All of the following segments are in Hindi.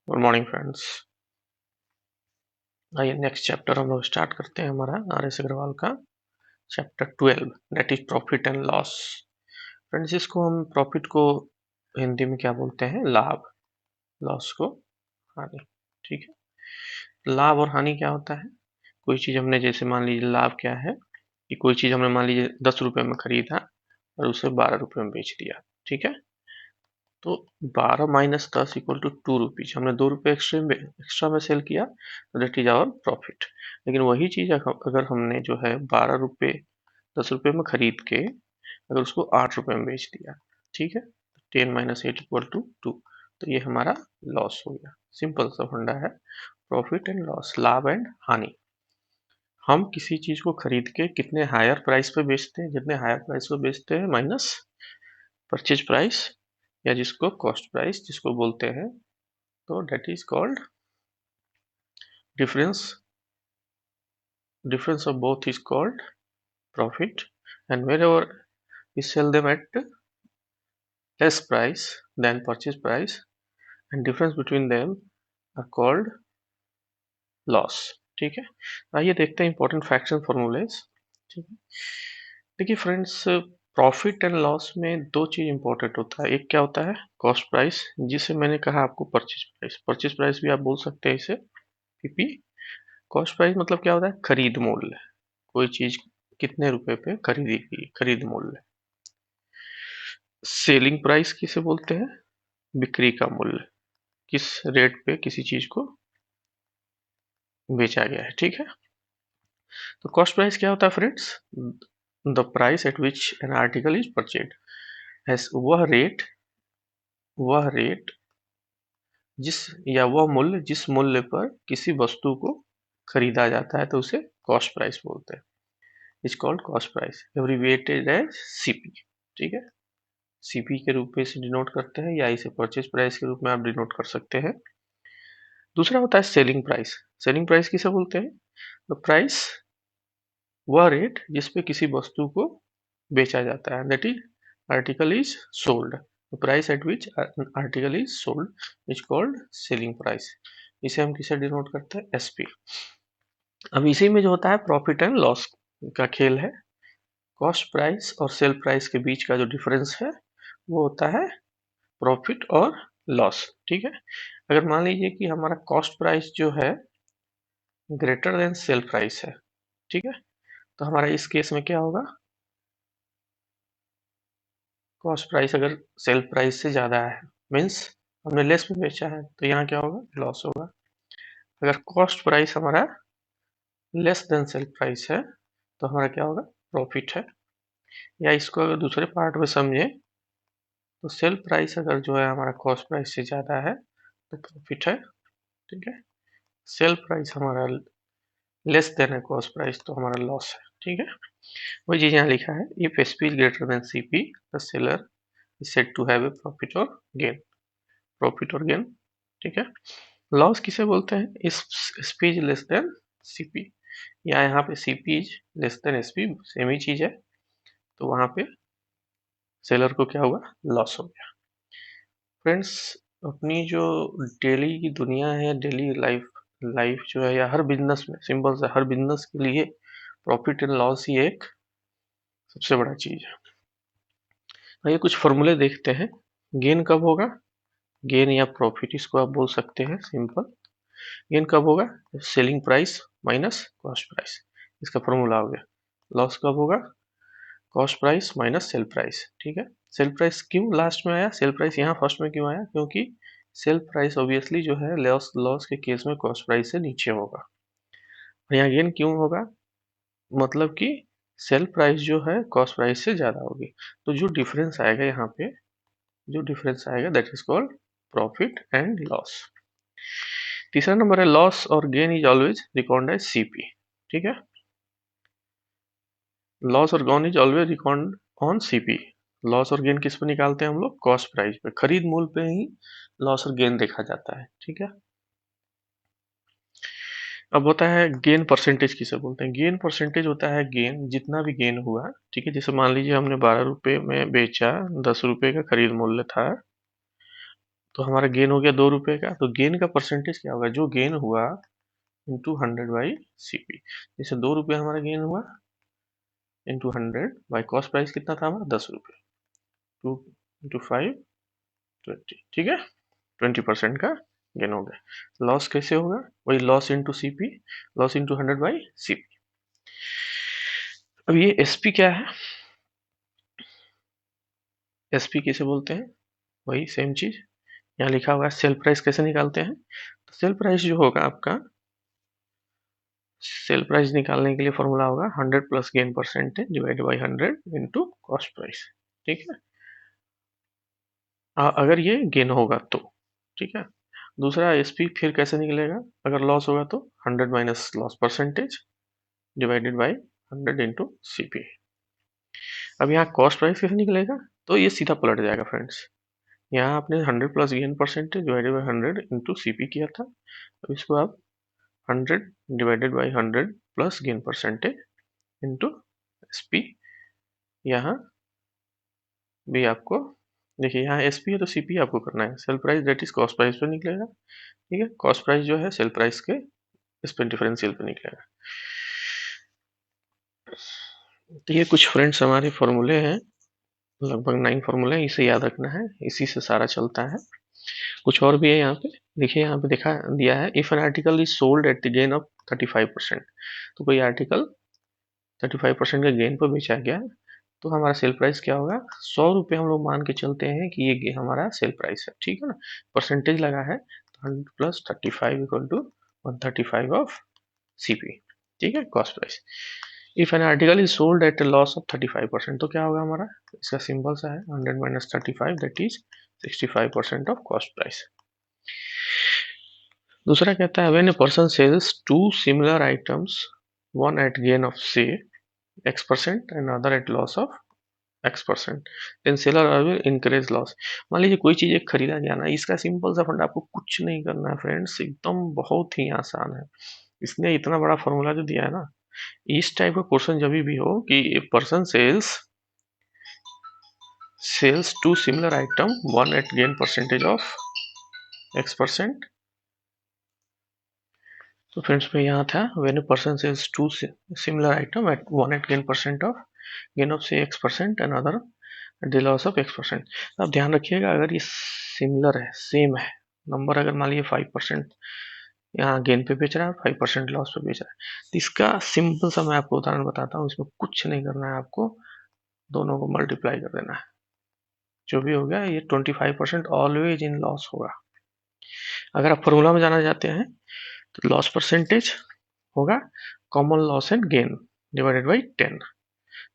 Good morning friends. आइए नेक्स्ट चैप्टर हम लोग स्टार्ट करते हैं हमारा आर.एस. अग्रवाल का chapter 12 that is profit and loss. Friends, इसको हम प्रॉफिट को हिंदी में क्या बोलते हैं? लाभ। लॉस को हानि। ठीक है। लाभ और हानि क्या होता है? कोई चीज हमने, जैसे मान लीजिए लाभ क्या है कि कोई चीज हमने मान लीजिए 10 रुपए में खरीदा और उसे 12 रुपए में बेच दिया। ठीक है। तो 12 माइनस 10 इक्वल टू 2 रुपीज। हमने 2 रुपए एक्स्ट्रा में सेल किया, तो दैट इज आवर प्रॉफिट। लेकिन वही चीज अगर हमने जो है 12 रुपए 10 रुपए में खरीद के अगर उसको 8 रुपए में बेच दिया, ठीक है, 10 - 8 इक्वल टू 2, तो ये हमारा लॉस हो गया। सिंपल सा फंडा है, प्रॉफिट एंड लॉस, लाभ एंड हानि। हम किसी चीज को खरीद के कितने हायर प्राइस पे बेचते हैं, जितने हायर प्राइस पे बेचते हैं माइनस परचेज प्राइस, या जिसको कॉस्ट प्राइस जिसको बोलते हैं, तो that is called difference. Difference of both is called profit, and wherever we sell them at less price than purchase price, and difference between them are called loss. ठीक है। आइए देखते हैं इंपॉर्टेंट फैक्ट्स एंड फॉर्मूलेज। ठीक है। देखिए फ्रेंड्स, प्रॉफिट एंड लॉस में दो चीज इंपॉर्टेंट होता है। एक क्या होता है? कॉस्ट प्राइस, जिसे मैंने कहा आपको परचेज प्राइस। परचेज प्राइस भी आप बोल सकते हैं इसे पीपी। कॉस्ट प्राइस मतलब क्या होता है? खरीद मूल्य। कोई चीज कितने रुपए पे खरीदी गई, खरीद मूल्य। सेलिंग प्राइस किसे बोलते हैं? बिक्री का मूल्य, किस रेट पे किसी चीज को बेचा गया है। ठीक है। तो कॉस्ट प्राइस क्या होता है friends? The price at which an article is purchased. वह रेट जिस, या वह मूल्य जिस मूल्य पर किसी वस्तु को खरीदा जाता है, तो उसे कॉस्ट प्राइस बोलते हैं। Is called cost price, abbreviated as CP. ठीक है। सीपी के रूप में इसे डिनोट करते हैं, या इसे परचेज प्राइस के रूप में आप डिनोट कर सकते हैं। दूसरा होता है सेलिंग प्राइस। सेलिंग प्राइस किसे बोलते हैं? द प्राइस, वह रेट जिस पे किसी वस्तु को बेचा जाता है, that is article is sold. The price at which article is sold is called selling price. इसे हम किसे डिनोट करते हैं? एसपी। अब इसी में जो होता है प्रॉफिट एंड लॉस का खेल है। कॉस्ट प्राइस और सेल प्राइस के बीच का जो डिफरेंस है वो होता है प्रॉफिट और लॉस। ठीक है। अगर मान लीजिए कि हमारा कॉस्ट प्राइस जो है ग्रेटर देन सेल प्राइस है, ठीक है, तो हमारा इस केस में क्या होगा? कॉस्ट प्राइस अगर सेल प्राइस से ज्यादा है, मीन्स हमने लेस में बेचा है, तो यहाँ क्या होगा? लॉस होगा। अगर कॉस्ट प्राइस हमारा लेस देन सेल प्राइस है, तो हमारा क्या होगा? प्रॉफिट है। या इसको अगर दूसरे पार्ट में समझे, तो सेल प्राइस अगर जो है हमारा कॉस्ट प्राइस से ज्यादा है, तो प्रॉफिट है। ठीक है। सेल प्राइस हमारा लेस देन है कॉस्ट प्राइस, तो हमारा लॉस है। ठीक है। वही चीज यहाँ लिखा है, if SP is greater than CP the seller is said to have a profit और गेन। प्रॉफिट और गेन। ठीक है। लॉस किसे बोलते हैं? If SP is less than CP, या यहाँ पे CP is less than SP, same ही चीज है, तो वहां पे सेलर को क्या हुआ? लॉस हो गया। फ्रेंड्स, अपनी जो डेली की दुनिया है, डेली लाइफ लाइफ जो है, या हर बिजनेस में, सिंपल से हर बिजनेस के लिए प्रॉफिट एंड लॉस ही एक सबसे बड़ा चीज है। आइए कुछ फॉर्मूले देखते हैं। गेन कब होगा? गेन या प्रॉफिट इसको आप बोल सकते हैं सिंपल। गेन कब होगा? Selling price minus cost price, इसका फॉर्मूला हो गया। लॉस कब होगा? Cost price minus sale price. ठीक है। सेल प्राइस क्यों लास्ट में आया? सेल प्राइस यहाँ फर्स्ट में क्यों आया? क्योंकि सेल प्राइस ऑब्वियसली जो है लॉस लॉस के केस में कॉस्ट प्राइस से नीचे होगा। और यहाँ गेन क्यों होगा? मतलब कि सेल प्राइस जो है कॉस्ट प्राइस से ज्यादा होगी। तो जो डिफरेंस आएगा यहाँ पे, जो डिफरेंस आएगा that is called profit and loss. तीसरा नंबर है लॉस और gain is always record as CP. ठीक है। लॉस और gain is always record on CP. Loss और गेन किस पे निकालते हैं हम लोग? कॉस्ट प्राइस पे, खरीद मूल्य पे ही लॉस और गेन देखा जाता है। ठीक है। अब होता है गेन परसेंटेज किसे बोलते हैं? गेन परसेंटेज होता है गेन, जितना भी गेन हुआ, ठीक है, जैसे मान लीजिए हमने 12 रुपए में बेचा, 10 रुपए का खरीद मूल्य था, तो हमारा गेन हो गया 2 रुपए का। तो गेन का परसेंटेज क्या होगा, जो गेन हुआ इंटू 100 बाई सीपी। जैसे 2 रुपये हमारा गेन हुआ इंटू 100 बाई कॉस्ट प्राइस कितना था हमारा 10 रुपये, 2 इंटू 5 20, ठीक है, 20% का गेन हो गया। लॉस कैसे होगा, वही loss into CP, loss into 100 by CP. अब ये एसपी क्या है, एसपी किसे बोलते हैं, वही सेम चीज यहाँ लिखा हुआ है। सेल प्राइस कैसे निकालते हैं, तो सेल प्राइस जो होगा आपका, सेल प्राइस निकालने के लिए फॉर्मूला होगा 100 plus gain percentage divide by 100 into cost price, ठीक है। अगर ये गेन होगा तो, ठीक है। दूसरा एसपी फिर कैसे निकलेगा, अगर लॉस होगा तो 100 minus loss percentage divided by 100 into CP. अब यहाँ कॉस्ट प्राइस कैसे निकलेगा, तो ये सीधा पलट जाएगा फ्रेंड्स। यहाँ आपने 100 plus gain percentage divided by 100 into CP किया था, तो इसको आप 100 divided by 100 plus gain percentage into SP. यहाँ भी आपको देखिए, यहाँ एसपी है तो सीपी आपको करना है। Sale price that is cost price पे निकलेगा, ठीक है। कॉस्ट प्राइस जो है सेल प्राइस के इस पे डिफरेंशियल पे निकलेगा। तो ये कुछ फ्रेंड्स हमारे फॉर्मूले हैं, लगभग 9 फॉर्मूले हैं, इसे याद रखना है, इसी से सारा चलता है। कुछ और भी है यहाँ पे, देखिए यहाँ पे दिखा दिया है, if an article is sold at the gain of 35%। तो कोई आर्टिकल 35% के गेन पर बेचा गया, तो हमारा सेल प्राइस क्या होगा, 100 रुपये हम लोग मान के चलते हैं कि ये हमारा सेल प्राइस है, ठीक है ना। परसेंटेज लगा है, 100 plus 35 equal to 135 of CP, ठीक है, cost price. If an article is sold at a loss of 35%, तो क्या होगा हमारा, इसका सिंबल सा है 100 minus 35 that is 65% of cost price. दूसरा कहता है when a person sells two similar items, one at gain of say x% and other at loss of x%, then seller will incur loss. मान लीजिए कोई चीज एक खरीदा गया ना, इसका सिंपल सा फंडा, आपको कुछ नहीं करना है फ्रेंड्स, एकदम बहुत ही आसान है। इसने इतना बड़ा फॉर्मूला जो दिया है ना, इस टाइप का क्वेश्चन जब भी हो कि a person sells two similar item, one at gain percentage of x%। तो फ्रेंड्स में यहाँ था when a person sells two similar item at one at gain of say x% and other the loss of x%। अब ध्यान रखिएगा, अगर ये सिमिलर है, सेम है, नंबर अगर मान लीजिए 5% यहाँ गेन पे बेच रहा है, 5% लॉस पे बेच रहा है, तो इसका सिंपल सा मैं आपको उदाहरण बताता हूँ, इसमें कुछ नहीं करना है आपको, दोनों को मल्टीप्लाई कर देना है, जो भी होगा ये 25% ऑलवेज इन लॉस होगा। अगर आप फॉर्मूला में जाना चाहते हैं तो लॉस परसेंटेज होगा common loss and gain divided by 10।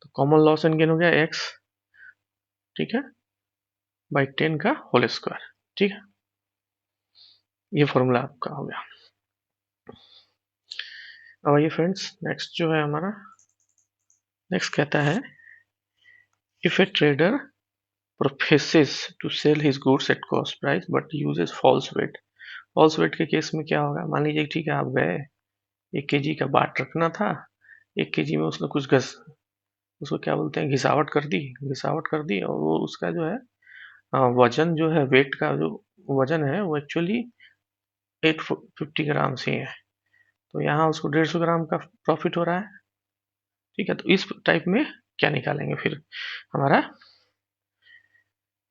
तो कॉमन लॉस एंड गेन हो गया x, ठीक है, बाई 10 का होल स्क्वायर, ठीक है। ये फॉर्मूला आपका हो गया। अब आइए फ्रेंड्स, नेक्स्ट जो है हमारा, नेक्स्ट कहता है if a trader professes to sell his goods at cost price but uses false weight. False weight के केस में क्या होगा, मान लीजिए ठीक है, आप गए 1 kg का बाट रखना था, 1 kg में उसने कुछ उसको क्या बोलते हैं, घिसावट कर दी, और वो उसका जो है वजन जो है, वेट का जो वजन है वो एक्चुअली 850 ग्राम से है। तो यहाँ उसको 150 ग्राम का प्रॉफिट हो रहा है, ठीक है। तो इस टाइप में क्या निकालेंगे फिर हमारा,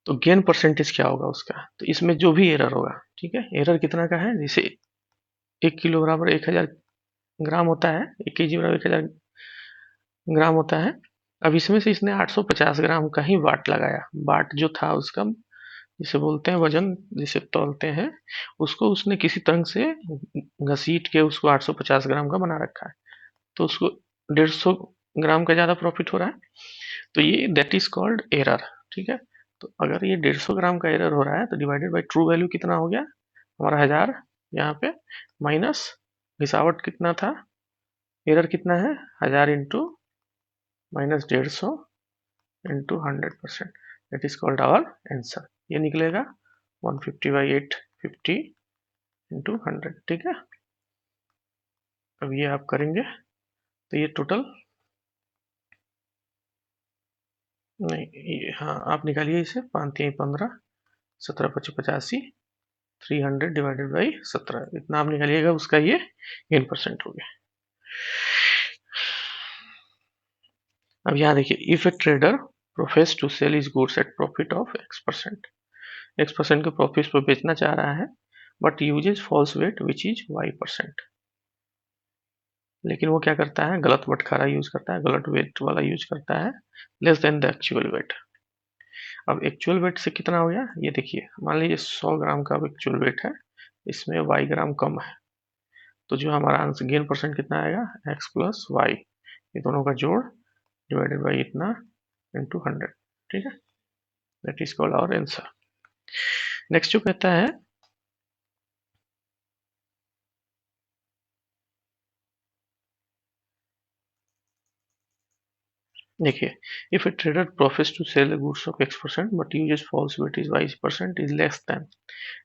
तो गेन परसेंटेज क्या होगा उसका, तो इसमें जो भी एरर होगा, ठीक है, एरर कितना का है, जैसे 1 किलो बराबर 1000 ग्राम होता है, 1 kg बराबर 1000 ग्राम होता है। अब इसमें से इसने 850 ग्राम का ही बाट लगाया, बाट जो था उसका जिसे बोलते हैं वजन, जिसे तौलते हैं, उसको उसने किसी तरह से घसीट के उसको 850 ग्राम का बना रखा है, तो उसको 150 ग्राम का ज्यादा प्रॉफिट हो रहा है। तो ये दैट इज कॉल्ड एरर, ठीक है। तो अगर ये 150 ग्राम का एरर हो रहा है तो डिवाइडेड बाई ट्रू वैल्यू कितना हो गया हमारा 1000, यहाँ पे माइनस घिसावट कितना था, एरर कितना है 1000 into minus 150 into 100%, that is called our answer. ये निकलेगा 150/850 इंटू 100, ठीक है। अब ये आप करेंगे तो ये टोटल नहीं, ये हाँ आप निकालिए इसे, 5×3 = 15, 17 25 85, 300 डिवाइडेड बाई 17, इतना आप निकालिएगा, उसका ये गेन परसेंट हो गया। अब यहाँ देखिए, if a trader profess to sell his goods at profit of x% के प्रॉफिट पर बेचना चाह रहा है, but uses false weight which is y%। लेकिन वो क्या करता है, गलत बटखारा यूज करता है, गलत वेट वाला यूज करता है, less than the actual wait. अब एक्चुअल वेट से कितना हो गया, ये देखिए, मान लीजिए 100 ग्राम का एक्चुअल वेट है, इसमें y ग्राम कम है, तो जो हमारा आंसर गेन परसेंट कितना आएगा, x प्लस वाई, ये दोनों का जोड़ डिवाइडेड बाई इतना इंटू 100। ठीक है, that is called our answer. Next जो कहता है, देखिए, if a trader profess to sell goods of x% but uses false weight is y% is less than,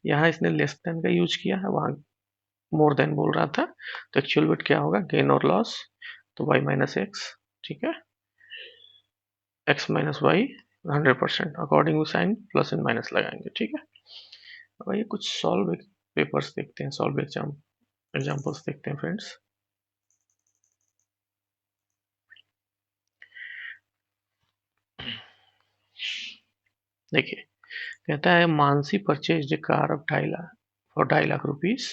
यहाँ इसने लेस देन का यूज किया है, वहां मोर देन बोल रहा था, तो एक्चुअल वेट क्या होगा, गेन और लॉस, तो y माइनस एक्स, ठीक है, x minus y 100%, according to sign plus and minus लगाएंगे। ठीक है, अब ये कुछ सॉल्व पेपर्स देखते हैं, सॉल्व एग्जाम्पल्स देखते हैं फ्रेंड्स। देखिए, कहता है Mansi purchase a car of 2.5 lakh for 2.5 lakh rupees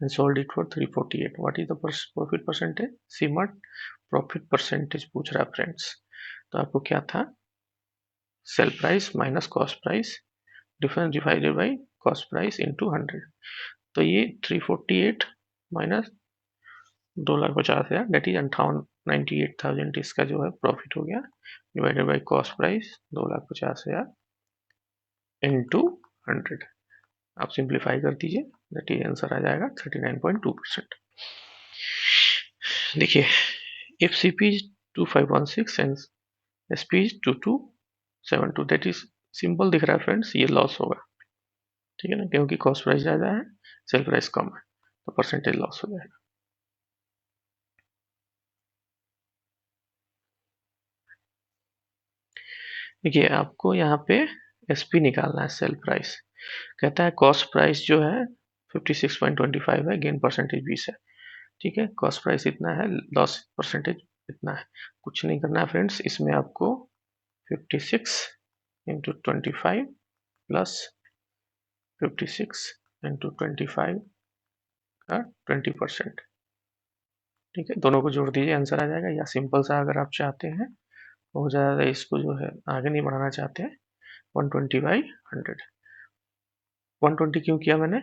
and sold it for 348. What is the profit percentage? Cement profit percentage पूछ रहा है फ्रेंड्स। तो आपको क्या था, sale price minus cost price, difference divided by cost price into 100। तो ये 348 माइनस 2,50,000, डेट इज 98,000 इसका जो है प्रॉफिट हो गया, divided by cost price 2,50,000 into 100। आप सिंप्लीफाई कर दीजिए, दैट इज आंसर आ जाएगा 39.2%। देखिए, if CP is 2516 and SP is 2272, that is simple दिख रहा है फ्रेंड्स, ये लॉस होगा, ठीक है ना, क्योंकि कॉस्ट प्राइस ज़्यादा है, सेल प्राइस कम है, तो परसेंटेज लॉस हो जाएगा। देखिए, आपको यहाँ पे SP निकालना है, सेल प्राइस। कहता है कॉस्ट प्राइस जो है 56.25 है, गेन परसेंटेज 20 है, ठीक है, कॉस्ट प्राइस इतना है, लॉस परसेंटेज इतना है। कुछ नहीं करना है फ्रेंड्स, इसमें आपको 56 इंटू 25 प्लस 56 इंटू 25 का 20%, ठीक है, दोनों को जोड़ दीजिए, आंसर आ जाएगा। या सिंपल सा अगर आप चाहते हैं, बहुत ज़्यादा इसको जो है आगे नहीं बढ़ाना चाहते हैं, 120/100। 120 क्यों किया मैंने,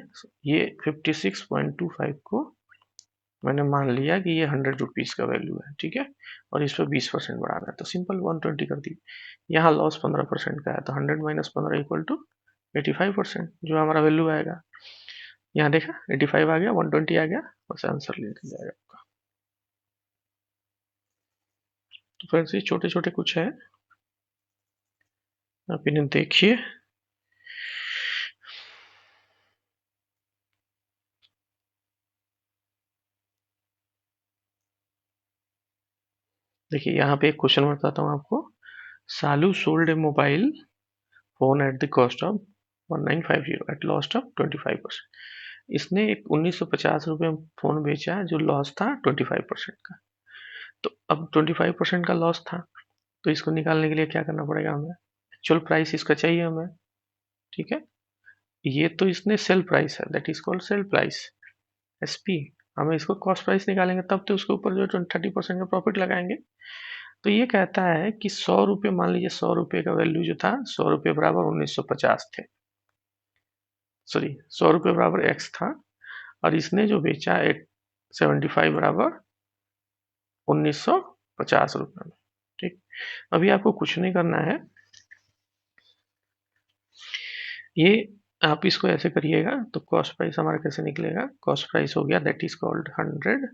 ये 56.25 को मैंने मान लिया कि ये 100 रुपीज़ का वैल्यू है, ठीक है, और इस पर 20% बढ़ाना है, तो सिंपल 120 कर दी। यहाँ लॉस 15% का है, तो 100 माइनस 15 इक्वल टू 85%, जो हमारा वैल्यू आएगा। यहाँ देखा 85 आ गया, 120 आ गया, बस आंसर लिख जाएगा आपका। तो फ्रेंड्स, ये छोटे छोटे कुछ है, आप इन्हें देखिए। देखिए, यहाँ पे एक क्वेश्चन बताता हूँ आपको। Salu sold a mobile phone at the cost of 1950 at loss of 25%। इसने एक 1950 रुपये फोन बेचा जो लॉस था 25% का। तो अब 25% का लॉस था, तो इसको निकालने के लिए क्या करना पड़ेगा हमें, एक्चुअल प्राइस इसका चाहिए हमें, ठीक है। ये तो इसने सेल प्राइस है, that is called sale price, SP। हमें इसको कॉस्ट प्राइस निकालेंगे, तब तो उसके ऊपर जो 30% का प्रॉफिट लगाएंगे। तो ये कहता है कि 100 रुपये, मान लीजिए 100 रुपये का वैल्यू जो था, 100 रुपये बराबर 1950 थे, सॉरी 100 रुपये बराबर x था, और इसने जो बेचा 75 बराबर 1950 रुपये में, ठीक। अभी आपको कुछ नहीं करना है, ये आप इसको ऐसे करिएगा, तो कॉस्ट प्राइस हमारा कैसे निकलेगा, कॉस्ट प्राइस हो गया दैट इज कॉल्ड 100,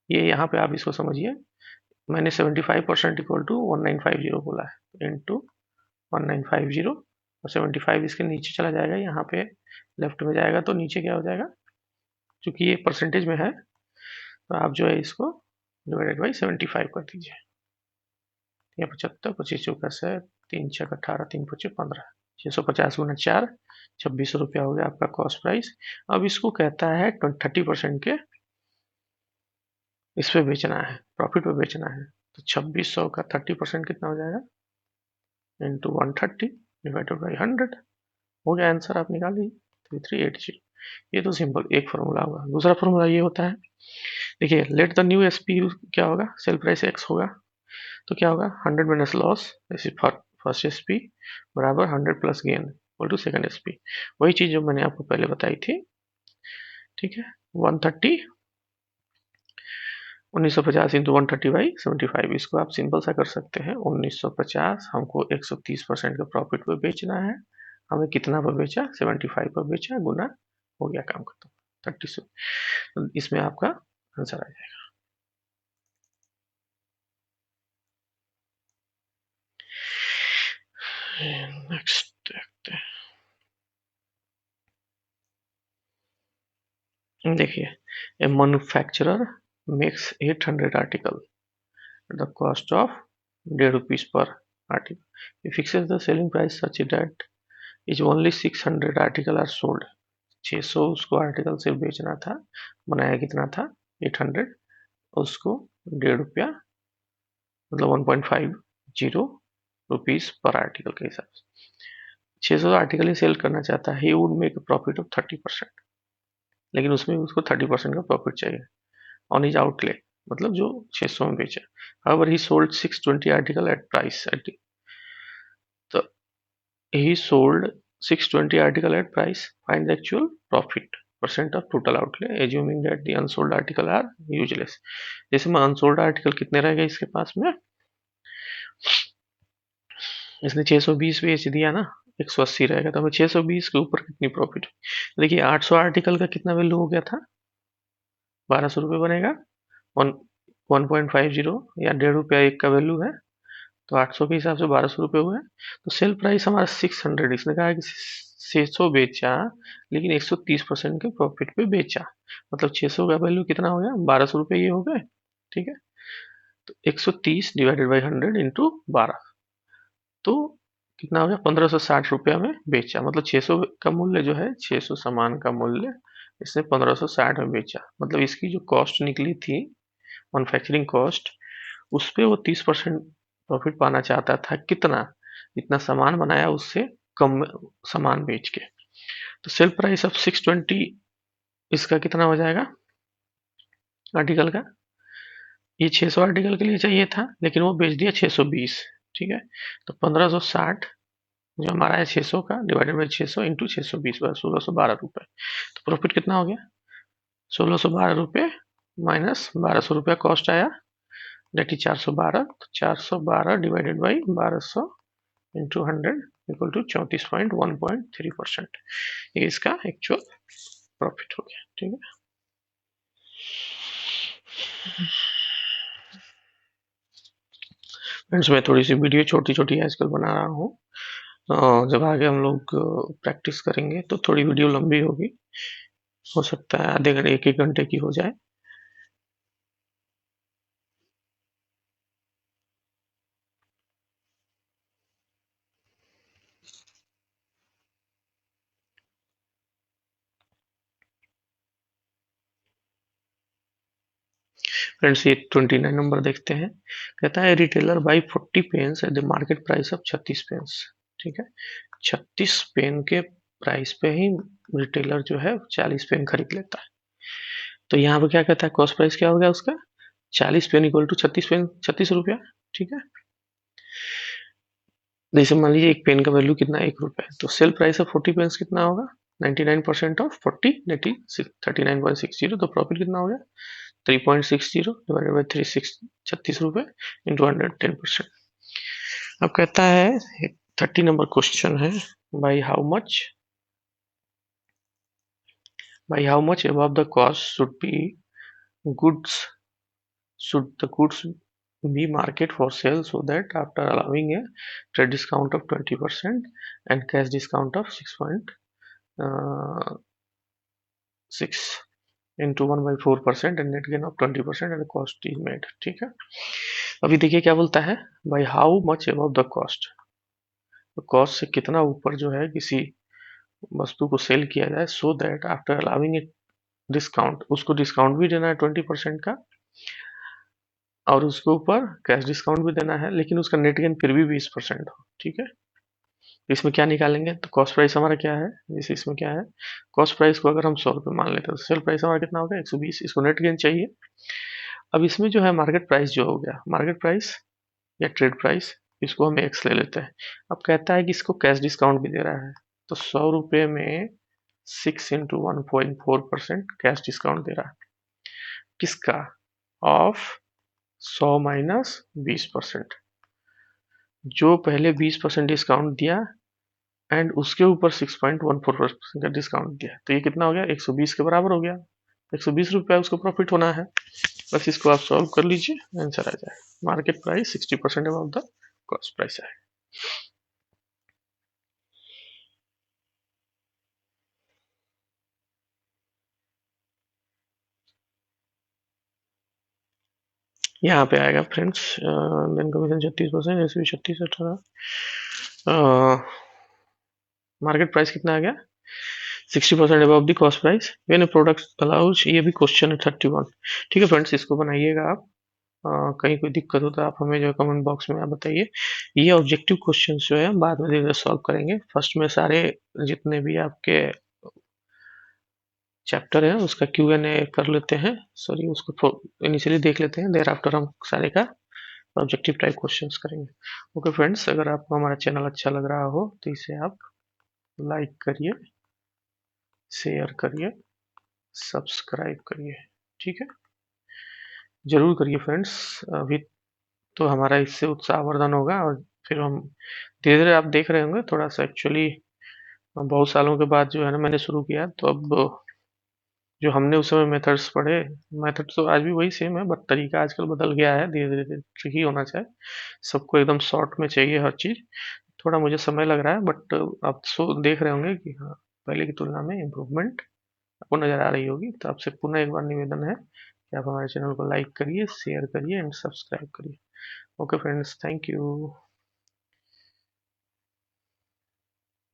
ये यहाँ पे आप इसको समझिए, मैंने 75% इक्वल टू 1950 बोला है, इंटू 1950, और 75 इसके नीचे चला जाएगा, यहाँ पे लेफ्ट में जाएगा, तो नीचे क्या हो जाएगा, क्योंकि ये परसेंटेज में है, तो आप जो है इसको डिवाइडेड बाई 75 कर दीजिए। 75, 25 चौका से 3 6 18, 3 5 15, 650 गुना 4, 2600 रुपया हो गया आपका कॉस्ट प्राइस। अब इसको कहता है 30% के इस पे बेचना है, प्रॉफिट पे बेचना है। तो 2600 का 30% कितना हो जाएगा, इंटू 130 डिवाइडेड बाई 100। हो गया आंसर, आप निकालिए 3380। ये तो सिंपल एक फॉर्मूला होगा। दूसरा फॉर्मूला ये होता है, देखिए लेट द न्यू एसपी क्या होगा, सेल प्राइस एक्स होगा, तो क्या होगा 100 माइनस लॉस फर्स्ट एसपी बराबर 100 plus gain equal to second SP. वही चीज जो मैंने आपको पहले बताई थी, ठीक है। 130 1950 इंटू 130/75, इसको आप सिंपल सा कर सकते हैं। 1950 हमको 130% का प्रॉफिट पे बेचना है, हमें कितना पर बेचा, 75 पर बेचा, गुना हो गया, काम खत्म। 30 तो इसमें आपका आंसर आ जाएगा। नेक्स्ट देखते हैं, देखिए a manufacturer makes 800 article, the cost of 1.5 rupees per article. He fixes the selling price such that is only 600 article are sold. 600 उसको आर्टिकल सिर्फ बेचना था, बनाया कितना था 800, उसको 1.5 रुपया मतलब 1.50 रुपीज पर आर्टिकल के हिसाब से 600 आर्टिकल ही सेल करना चाहता है। He would make profit of 30%, लेकिन उसमें उसको 30% का प्रॉफिट चाहिए ऑन हिज आउटले, मतलब जो 600 में बेचा। however he sold 620 article at price at the, he sold 620 article at price, find the actual profit percent of total outlay assuming that the unsold article are useless। जैसे में अनसोल्ड आर्टिकल कितने रह गए इसके पास में, इसने 620 बेच दिया ना, 180 रहेगा, तो हमें 620 के ऊपर कितनी प्रॉफिट। देखिए 800 आर्टिकल का कितना वैल्यू हो गया था, 1200 रुपये बनेगा। 1.50 या 1.5 रुपया एक का वैल्यू है, तो 800 के हिसाब से 1200 रुपये हुए। तो सेल प्राइस हमारा 600, इसने कहा कि 600 बेचा लेकिन 130% के प्रॉफिट पे बेचा, मतलब 600 का वैल्यू कितना हो गया, 1200 रुपये ये हो गए, ठीक है। तो 130 डिवाइडेड बाई 100 इंटू 12, तो कितना हो गया 1560 रुपया में बेचा, मतलब 600 का मूल्य जो है, 600 सामान का मूल्य इसने 1560 में बेचा, मतलब इसकी जो कॉस्ट निकली थी मैन्युफैक्चरिंग कॉस्ट, उस पे वो 30% प्रॉफिट पाना चाहता था। कितना, जितना सामान बनाया उससे कम सामान बेच के। तो सेल प्राइस ऑफ 620 इसका कितना हो जाएगा आर्टिकल का, ये 600 आर्टिकल के लिए चाहिए था लेकिन वो बेच दिया 620, ठीक है। तो 1560 जो हमारा है 600 का डिवाइडेड बाई 600 इंटू 620 1612 रुपए। तो प्रॉफिट कितना हो गया 1612 रुपये माइनस 1200 रुपया कॉस्ट आया, दैट इज 412। तो 412 divided by 1200 into 100 equal to 34.1.3%। ये इसका एक्चुअल प्रॉफिट हो गया, ठीक है। फ्रेंड्स मैं थोड़ी सी वीडियो छोटी छोटी आजकल बना रहा हूँ, जब आगे हम लोग प्रैक्टिस करेंगे तो थोड़ी वीडियो लंबी होगी, हो सकता है आधे घंटे 1-1 घंटे की हो जाए। फ्रेंड्स ये 29 नंबर देखते हैं, कहता है retailer buy 40 pens at the market price of 36 pens, ठीक है। 36 पेन के प्राइस पे ही रिटेलर जो है 40 पेन खरीद लेता है। तो यहाँ पे क्या कहता है कॉस्ट प्राइस क्या हो गया उसका, 40 पेन इक्वल टू 36 पेन, 36 रुपया, ठीक है। जैसे मान लीजिए एक पेन का वैल्यू कितना है 1 रुपया, तो सेल प्राइस ऑफ 40 पेन्स कितना होगा 99% ऑफ 40 दैट इज 39.60, तो प्रॉफिट कितना हो गया 3.60 डिवाइडेड बाई 36 रुपए इंटू 100 10%। अब कहता है 30 नंबर क्वेश्चन है, by how much above the cost goods should the goods be market for sale so that after allowing a trade discount of 20% and cash discount of 6.6 into 1/4% and net gain of 20% and the cost is made, ठीक है। अभी देखिए क्या बोलता है, by how much above the cost, तो कॉस्ट से कितना ऊपर जो है किसी वस्तु को सेल किया जाए, so that after allowing it discount, उसको डिस्काउंट भी देना है 20% का, और उसके ऊपर कैश डिस्काउंट भी देना है, लेकिन उसका नेट गेन फिर भी 20% हो। ठीक है, इसमें क्या निकालेंगे, तो कॉस्ट प्राइस हमारा क्या है, जैसे इसमें क्या है, कॉस्ट प्राइस को अगर हम 100 रुपये मान लेते हैं तो सेल प्राइस हमारा कितना होगा 120, इसको नेट गेन चाहिए। अब इसमें जो है मार्केट प्राइस जो हो गया, मार्केट प्राइस या ट्रेड प्राइस, इसको हम एक्स ले लेते हैं। अब कहता है कि इसको कैश डिस्काउंट भी दे रहा है, तो 100 रुपये में 6 × 1.4% कैश डिस्काउंट दे रहा है, किसका, ऑफ 100 - 20%, जो पहले 20% डिस्काउंट दिया एंड उसके ऊपर 6.14% का डिस्काउंट दिया, तो ये कितना हो गया, 120 के बराबर हो गया। 120 रुपया उसको प्रॉफिट होना है। बस इसको आप सॉल्व कर लीजिए, आंसर आ जाए। Market price 60% above the cost price है। यहाँ पे आएगा friends, then commission 36%, SV 36, 18, market price कितना आ गया, 60% above the cost price when a product allows, ये भी क्वेश्चन है 31। ठीक है फ्रेंड्स, इसको बनाइएगा आप। कहीं कोई दिक्कत हो तो आप हमें जो है कमेंट बॉक्स में आप बताइए। ये ऑब्जेक्टिव क्वेश्चन जो है बाद में धीरे सॉल्व करेंगे। फर्स्ट में सारे जितने भी आपके चैप्टर है उसका Q&A कर लेते हैं, सॉरी उसको इनिशियली देख लेते हैं, देर आफ्टर हम सारे का ऑब्जेक्टिव टाइप क्वेश्चंस करेंगे। ओके फ्रेंड्स, अगर आपको हमारा चैनल अच्छा लग रहा हो तो इसे आप लाइक करिए, शेयर करिए, सब्सक्राइब करिए। ठीक है, जरूर करिए फ्रेंड्स। अभी तो हमारा इससे उत्साहवर्धन होगा, और फिर हम धीरे धीरे, आप देख रहे होंगे थोड़ा सा, एक्चुअली बहुत सालों के बाद जो है ना मैंने शुरू किया, तो अब जो हमने उस समय मेथड्स पढ़े, मेथड तो आज भी वही सेम है, बट तरीका आजकल बदल गया है, धीरे धीरे ट्रिकी होना चाहिए, सबको एकदम शॉर्ट में चाहिए हर चीज़। थोड़ा मुझे समय लग रहा है, बट आप देख रहे होंगे कि हाँ, पहले की तुलना में इम्प्रूवमेंट आपको नज़र आ रही होगी। तो आपसे पुनः एक बार निवेदन है कि आप हमारे चैनल को लाइक करिए, शेयर करिए एंड सब्सक्राइब करिए। Okay friends, thank you.